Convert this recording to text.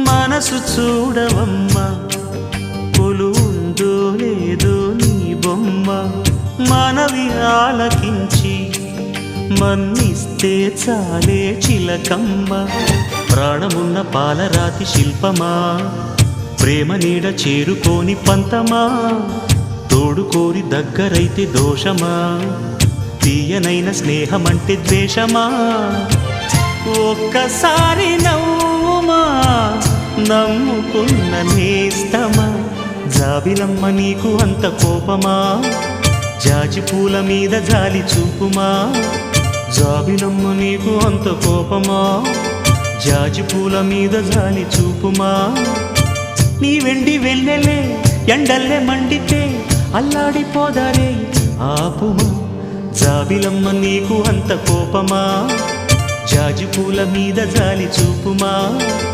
మనసు చూడవమ్మా కొలువుందో లేదో నీ బొమ్మ మనవి ఆలకించి మన్నిస్తే చాలే చిలకమ్మ ప్రాణమున్న పాలరాతి శిల్పమా ప్రేమ నీడ చేరుకోని పంతమా తోడుకోరి దగ్గరైతే దోషమా తీయనైన స్నేహమంటే ద్వేషమా ఒక్కసారి నవ్వుమా నమ్ముకున్న నేస్తమా జాబిలమ్మ నీకు అంత కోపమా జాజి పూల మీద జాలి చూపుమా జాబిలమ్మ నీకు అంత కోపమా జాజి పూల మీద జాలి చూపుమా నీ వెండి వెన్నెలే ఎండల్లే మండితే అల్లాడిపోదారే ఆపుమా జాబిలమ్మ నీకు అంత కోపమా జాజి పూల మీద జాలి చూపుమా